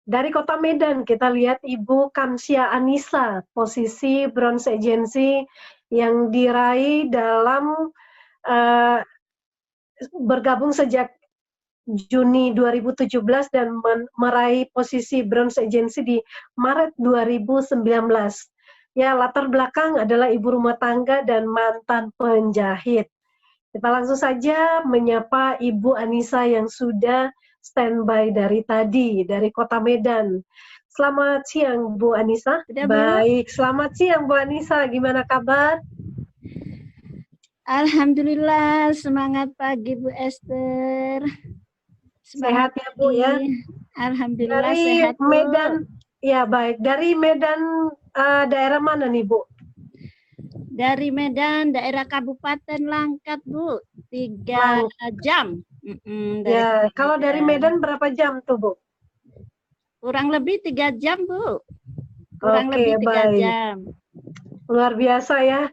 dari Kota Medan kita lihat Ibu Kamsia Anissa, posisi Bronze Agency yang diraih dalam bergabung sejak Juni 2017 dan meraih posisi Bronze Agency di Maret 2019. Ya, latar belakang adalah ibu rumah tangga dan mantan penjahit. Kita langsung saja menyapa Ibu Anissa yang sudah standby dari tadi, dari Kota Medan. Selamat siang, Bu Anissa. Sudah, Bu? Baik, selamat siang, Bu Anissa. Gimana kabar? Alhamdulillah, semangat pagi, Bu Esther. Sehat ya, Bu, ya? Alhamdulillah, dari sehat, Bu. Medan, ya baik. Dari Medan, daerah mana nih, Bu? Dari Medan, daerah Kabupaten Langkat, Bu. 3 jam. Ya, kalau dari Medan berapa jam tuh, Bu? Kurang lebih 3 jam, Bu. Kurang Oke, lebih 3 jam. Luar biasa ya.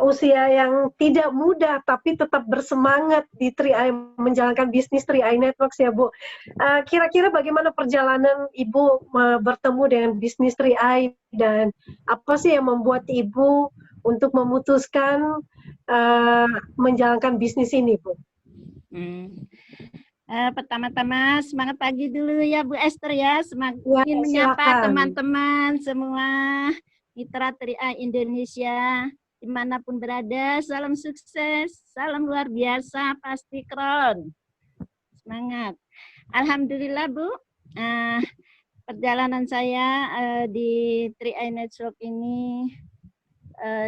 Usia yang tidak muda tapi tetap bersemangat di 3i menjalankan bisnis 3i Networks ya, Bu. Kira-kira bagaimana perjalanan Ibu bertemu dengan bisnis 3i dan apa sih yang membuat Ibu untuk memutuskan menjalankan bisnis ini, Bu? Pertama-tama semangat pagi dulu ya, Bu Esther ya. Semakin menyapa teman-teman semua mitra 3i Indonesia dimanapun berada. Salam sukses, salam luar biasa, pasti keren. Semangat. Alhamdulillah, Bu. Perjalanan saya di 3i Network ini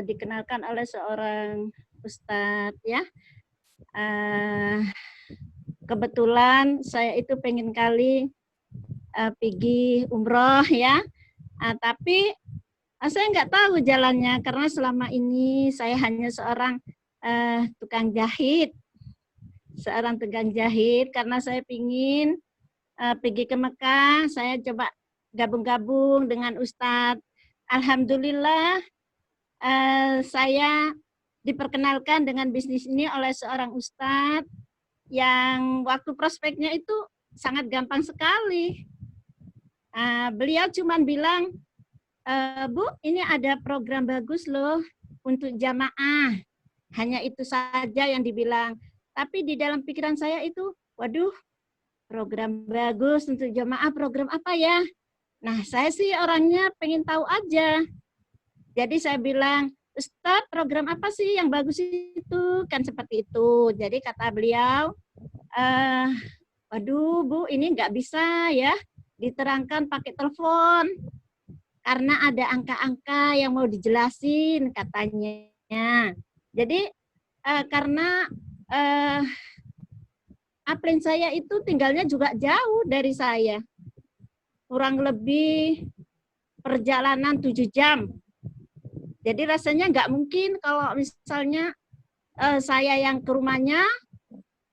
dikenalkan oleh seorang ustadz ya. Kebetulan saya itu pengen kali pergi umroh ya, tapi saya nggak tahu jalannya karena selama ini saya hanya seorang tukang jahit, karena saya pingin pergi ke Mekah. Saya coba gabung-gabung dengan Ustadz. Alhamdulillah saya diperkenalkan dengan bisnis ini oleh seorang Ustadz yang waktu prospeknya itu sangat gampang sekali. Beliau cuma bilang, Bu, ini ada program bagus loh untuk jamaah. Hanya itu saja yang dibilang. Tapi di dalam pikiran saya itu, waduh, program bagus untuk jamaah, program apa ya? Nah, saya sih orangnya pengen tahu aja. Jadi saya bilang, Ustaz, program apa sih yang bagus itu? Kan seperti itu. Jadi kata beliau, waduh Bu, ini nggak bisa ya diterangkan pakai telepon. Karena ada angka-angka yang mau dijelasin katanya. Jadi karena upline saya itu tinggalnya juga jauh dari saya. Kurang lebih perjalanan 7 jam. Jadi rasanya nggak mungkin kalau misalnya saya yang ke rumahnya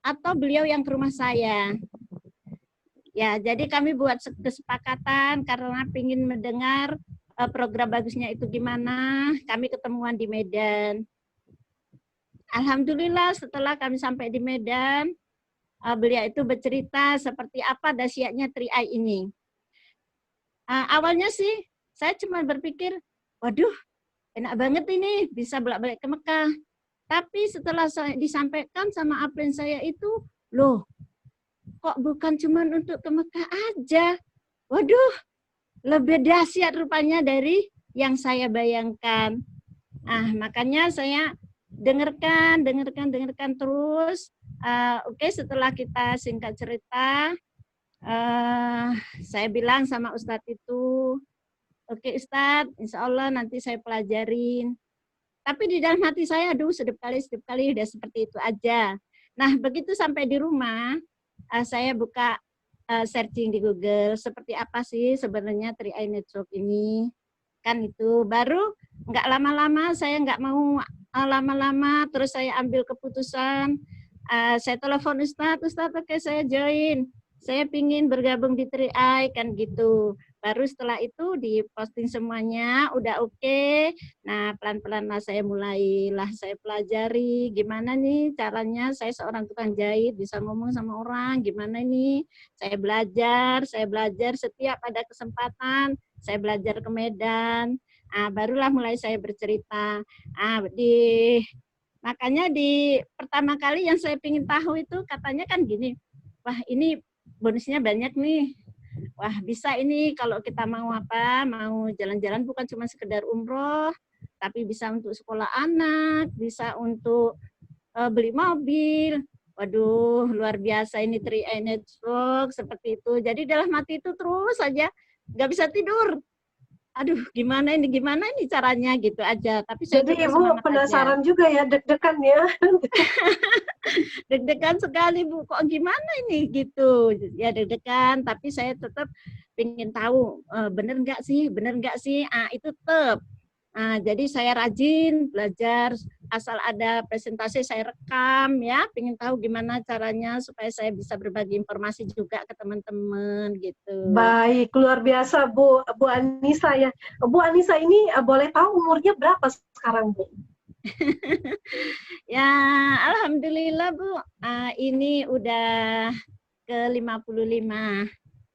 atau beliau yang ke rumah saya. Ya, jadi kami buat kesepakatan karena ingin mendengar program bagusnya itu gimana. Kami ketemuan di Medan. Alhamdulillah setelah kami sampai di Medan, beliau itu bercerita seperti apa dahsyatnya 3i ini. Awalnya sih saya cuma berpikir, waduh, enak banget ini bisa bolak-balik ke Mekah. Tapi setelah disampaikan sama upline saya itu, loh, kok bukan cuma untuk ke Mekah aja. Waduh, lebih dahsyat rupanya dari yang saya bayangkan. Makanya saya dengarkan terus. Oke, setelah kita singkat cerita, saya bilang sama Ustadz itu, oke Ustadz, insya Allah nanti saya pelajarin. Tapi di dalam hati saya, aduh sedep kali udah seperti itu aja. Nah begitu sampai di rumah, saya buka searching di Google, seperti apa sih sebenarnya 3i Network ini. Kan itu, baru nggak lama-lama, saya nggak mau lama-lama, terus saya ambil keputusan, saya telepon Ustadz, oke saya join. saya pingin bergabung di 3i kan gitu. Baru setelah itu diposting semuanya, udah oke. Nah, pelan-pelan lah saya mulailah saya pelajari gimana nih caranya saya seorang tukang jahit bisa ngomong sama orang, gimana nih. Saya belajar setiap ada kesempatan, saya belajar ke Medan. Barulah mulai saya bercerita. Makanya di pertama kali yang saya ingin tahu itu katanya kan gini, wah ini bonusnya banyak nih. Wah bisa ini kalau kita mau mau jalan-jalan bukan cuma sekedar umroh, tapi bisa untuk sekolah anak, bisa untuk beli mobil. Waduh luar biasa ini 3i Network seperti itu. Jadi dalam hati itu terus saja nggak bisa tidur. Aduh gimana ini caranya gitu aja. Tapi saya Jadi tetap Ibu semangat penasaran aja. juga ya, deg-degan ya. Deg-degan sekali Bu, kok gimana ini gitu. Ya deg-degan, tapi saya tetap ingin tahu bener nggak sih, itu tetap. Jadi saya rajin belajar, asal ada presentasi saya rekam ya, pengen tahu gimana caranya supaya saya bisa berbagi informasi juga ke teman-teman gitu. Baik, luar biasa Bu Anissa ya. Bu Anissa ini boleh tahu umurnya berapa sekarang Bu? Ya, alhamdulillah Bu, ini udah ke 55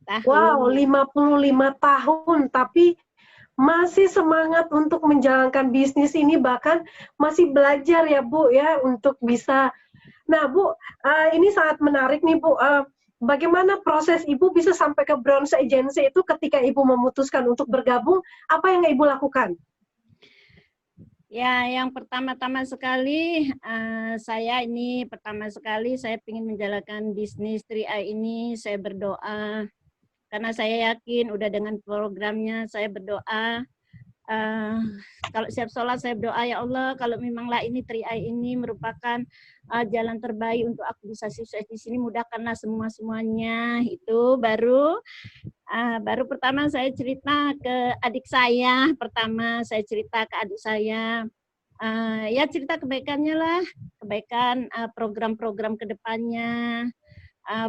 tahun. Wow, 55 tahun, tapi masih semangat untuk menjalankan bisnis ini, bahkan masih belajar ya Bu ya untuk bisa. Nah Bu, ini sangat menarik nih Bu. Bagaimana proses Ibu bisa sampai ke Bronze Agency itu ketika Ibu memutuskan untuk bergabung, apa yang Ibu lakukan? Ya, yang pertama-tama sekali saya ingin menjalankan bisnis 3i ini, saya berdoa karena saya yakin udah dengan programnya saya berdoa. Kalau siap sholat saya berdoa, ya Allah kalau memanglah ini 3i ini merupakan jalan terbaik untuk aku bisa sukses di sini, mudahkanlah semuanya. Itu baru pertama saya cerita ke adik saya. Ya cerita kebaikannya lah, kebaikan program-program kedepannya.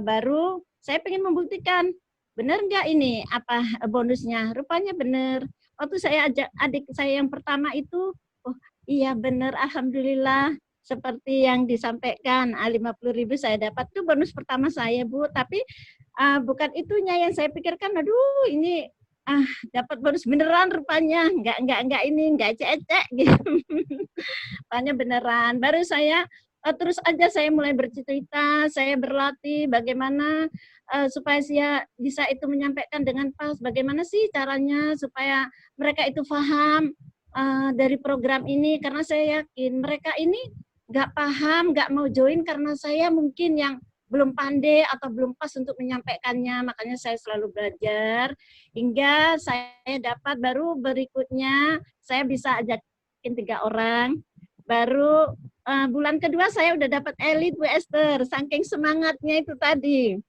Baru saya pengen membuktikan benar nggak ini bonusnya. Rupanya benar. Waktu saya ajak adik saya yang pertama itu, oh iya benar, alhamdulillah seperti yang disampaikan 50.000 saya dapat, itu bonus pertama saya Bu. Tapi bukan itunya yang saya pikirkan, aduh ini dapat bonus beneran rupanya, nggak ecek gitu. Rupanya beneran. Baru saya terus aja saya mulai bercerita, saya berlatih bagaimana supaya saya bisa itu menyampaikan dengan pas, bagaimana sih caranya supaya mereka itu paham dari program ini, karena saya yakin mereka ini nggak paham, nggak mau join karena saya mungkin yang belum pandai atau belum pas untuk menyampaikannya. Makanya saya selalu belajar hingga saya dapat, baru berikutnya saya bisa ajakin 3 orang. Baru bulan kedua saya udah dapat elite Bu Esther, saking semangatnya itu tadi.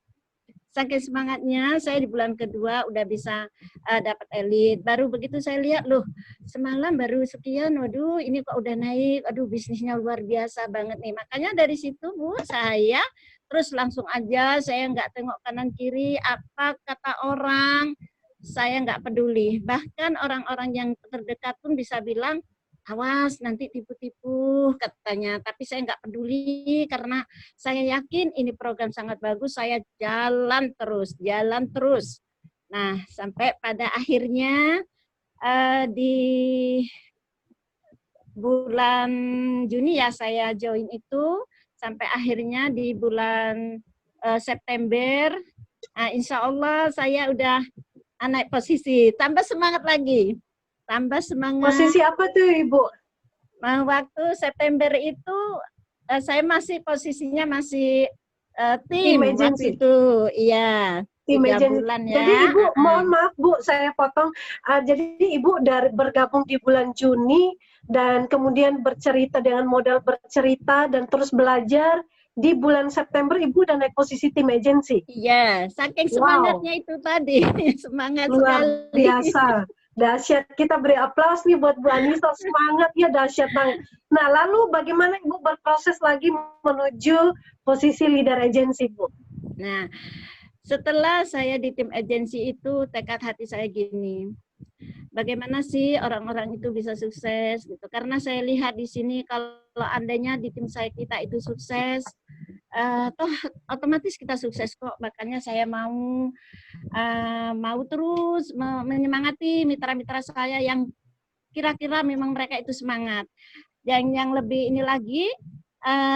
Saking semangatnya saya di bulan kedua udah bisa dapat elite. Baru begitu saya lihat, loh semalam baru sekian, waduh ini kok udah naik, aduh bisnisnya luar biasa banget nih. Makanya dari situ Bu, saya terus langsung aja, saya nggak tengok kanan kiri, apa kata orang, saya nggak peduli. Bahkan orang-orang yang terdekat pun bisa bilang, awas nanti tipu-tipu katanya, tapi saya nggak peduli karena saya yakin ini program sangat bagus, saya jalan terus. Nah sampai pada akhirnya di bulan Juni ya saya join itu, sampai akhirnya di bulan September, insya Allah saya udah naik posisi, tambah semangat lagi. Tambah semangat. Posisi apa tuh Ibu? Waktu September itu saya masih posisinya masih tim waktu itu, iya. Tim 3 bulan ya. Jadi Ibu, mohon maaf Bu, saya potong. Jadi Ibu bergabung di bulan Juni dan kemudian bercerita dengan modal bercerita dan terus belajar. Di bulan September Ibu udah naik posisi tim agency. Iya, saking semangatnya itu tadi, semangat luar sekali. Biasa. Dahsyat, kita beri aplaus nih buat Bu Anissa, semangatnya dahsyat banget. Nah, lalu bagaimana Ibu berproses lagi menuju posisi leader agency, Bu? Nah, Setelah saya di tim agensi itu, tekad hati saya gini, bagaimana sih orang-orang itu bisa sukses gitu. Karena saya lihat di sini kalau andainya di tim saya kita itu sukses, toh otomatis kita sukses kok. Makanya saya mau terus menyemangati mitra-mitra saya yang kira-kira memang mereka itu semangat. Yang lebih ini lagi,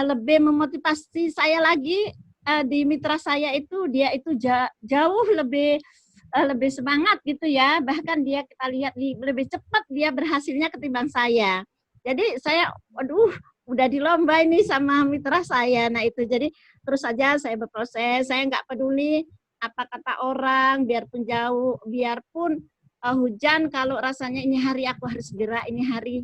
lebih memotivasi saya lagi di mitra saya itu, dia itu jauh lebih semangat gitu ya, bahkan dia kita lihat lebih cepat dia berhasilnya ketimbang saya. Jadi saya, waduh, udah dilomba ini sama mitra saya. Nah itu jadi terus saja saya berproses, saya nggak peduli apa kata orang, biarpun jauh, biarpun hujan, kalau rasanya ini hari aku harus gerak, ini hari.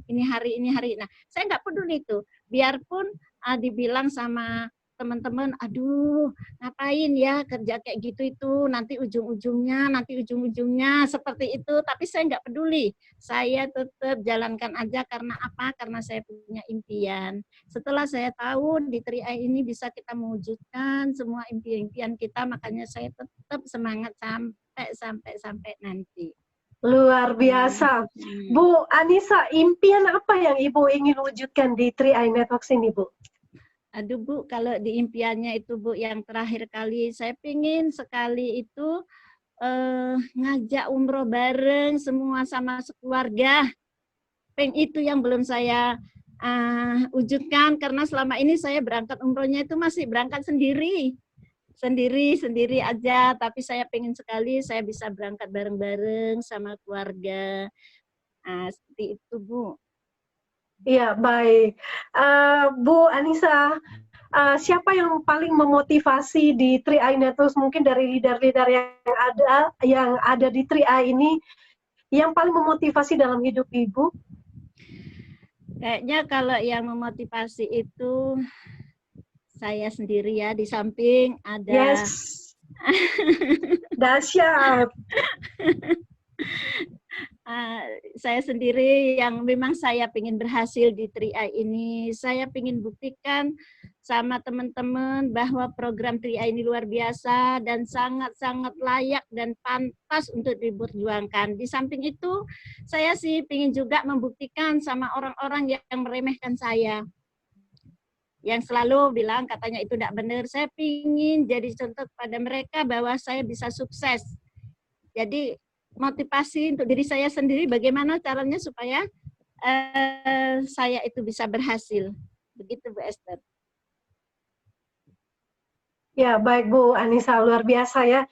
Nah, saya nggak peduli itu. Biarpun dibilang sama teman-teman, aduh, ngapain ya kerja kayak gitu itu, nanti ujung-ujungnya seperti itu. Tapi saya nggak peduli. Saya tetap jalankan aja karena apa? Karena saya punya impian. Setelah saya tahu di 3i ini bisa kita mewujudkan semua impian-impian kita, makanya saya tetap semangat sampai nanti. Luar biasa. Bu Anissa, impian apa yang Ibu ingin wujudkan di 3i Networks ini, Bu? Aduh Bu, kalau di impiannya itu Bu, yang terakhir kali saya pingin sekali itu ngajak umroh bareng semua sama sekeluarga. Itu yang belum saya wujudkan, karena selama ini saya berangkat umrohnya itu masih berangkat sendiri aja, tapi saya pengen sekali saya bisa berangkat bareng-bareng sama keluarga. Seperti itu Bu. Iya, baik. Bu Anissa, siapa yang paling memotivasi di 3i Networks, mungkin dari leader-leader yang ada di 3i ini, yang paling memotivasi dalam hidup Ibu? Kayaknya kalau yang memotivasi itu saya sendiri ya, di samping ada. Yes. Dahsyat. Saya sendiri yang memang saya ingin berhasil di 3i ini. Saya ingin buktikan sama teman-teman bahwa program 3i ini luar biasa dan sangat-sangat layak dan pantas untuk diperjuangkan. Di samping itu, saya sih ingin juga membuktikan sama orang-orang yang meremehkan saya, yang selalu bilang katanya itu tidak benar. Saya ingin jadi contoh kepada mereka bahwa saya bisa sukses. Jadi motivasi untuk diri saya sendiri, bagaimana caranya supaya saya itu bisa berhasil. Begitu Bu Esther. Ya, baik Bu Anissa, luar biasa ya.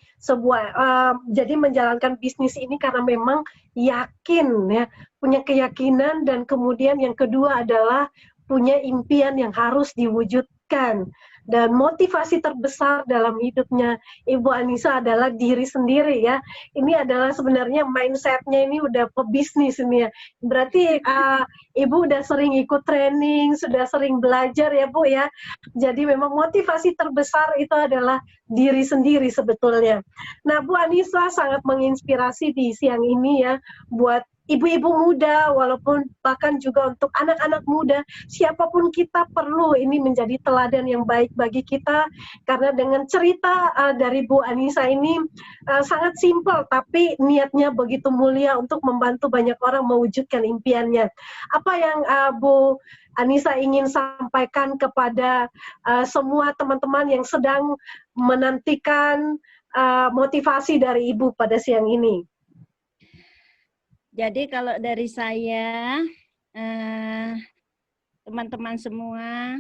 Jadi menjalankan bisnis ini karena memang yakin ya, punya keyakinan, dan kemudian yang kedua adalah punya impian yang harus diwujudkan. Dan motivasi terbesar dalam hidupnya Ibu Anissa adalah diri sendiri ya. Ini adalah sebenarnya mindset-nya ini udah pebisnis ini ya. Berarti Ibu udah sering ikut training, sudah sering belajar ya Bu ya. Jadi memang motivasi terbesar itu adalah diri sendiri sebetulnya. Nah, Bu Anissa sangat menginspirasi di siang ini ya, buat ibu-ibu muda, walaupun bahkan juga untuk anak-anak muda, siapapun kita perlu ini menjadi teladan yang baik bagi kita, karena dengan cerita dari Bu Anissa ini sangat simpel, tapi niatnya begitu mulia untuk membantu banyak orang mewujudkan impiannya. Apa yang Bu Anissa ingin sampaikan kepada semua teman-teman yang sedang menantikan motivasi dari Ibu pada siang ini? Jadi kalau dari saya, teman-teman semua,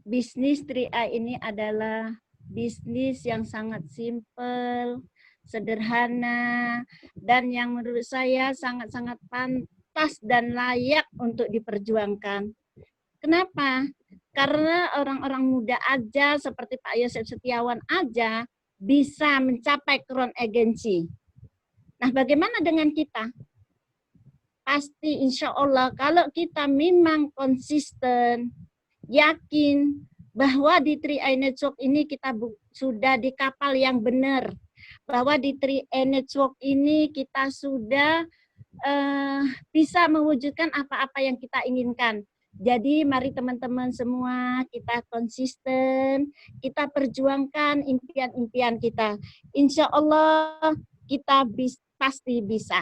bisnis 3i ini adalah bisnis yang sangat simpel, sederhana, dan yang menurut saya sangat-sangat pantas dan layak untuk diperjuangkan. Kenapa? Karena orang-orang muda aja seperti Pak Yosef Setiawan aja bisa mencapai Crown Agency. Nah, bagaimana dengan kita? Pasti insya Allah kalau kita memang konsisten, yakin bahwa di 3i Network ini kita sudah di kapal yang benar, bahwa di 3i Network ini kita sudah bisa mewujudkan apa-apa yang kita inginkan. Jadi mari teman-teman semua kita konsisten, kita perjuangkan impian-impian kita. Insya Allah kita pasti bisa.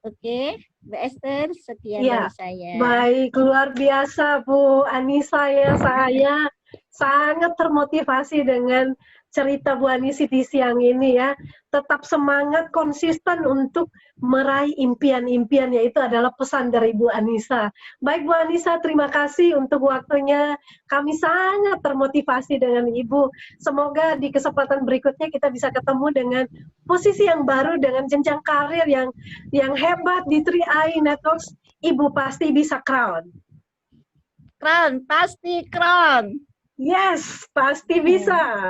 Oke, Mbak Esther, sekian Ya, dari saya. baik, luar biasa Bu Anissa ya, saya sangat termotivasi dengan cerita Bu Anissa di siang ini ya. Tetap semangat, konsisten untuk meraih impian-impian, yaitu adalah pesan dari Bu Anissa. Baik Bu Anissa, terima kasih untuk waktunya. Kami sangat termotivasi dengan Ibu. Semoga di kesempatan berikutnya kita bisa ketemu dengan posisi yang baru, dengan jenjang karir yang hebat di 3i Networks. Ibu pasti bisa crown. Crown, pasti crown. Yes, pasti bisa.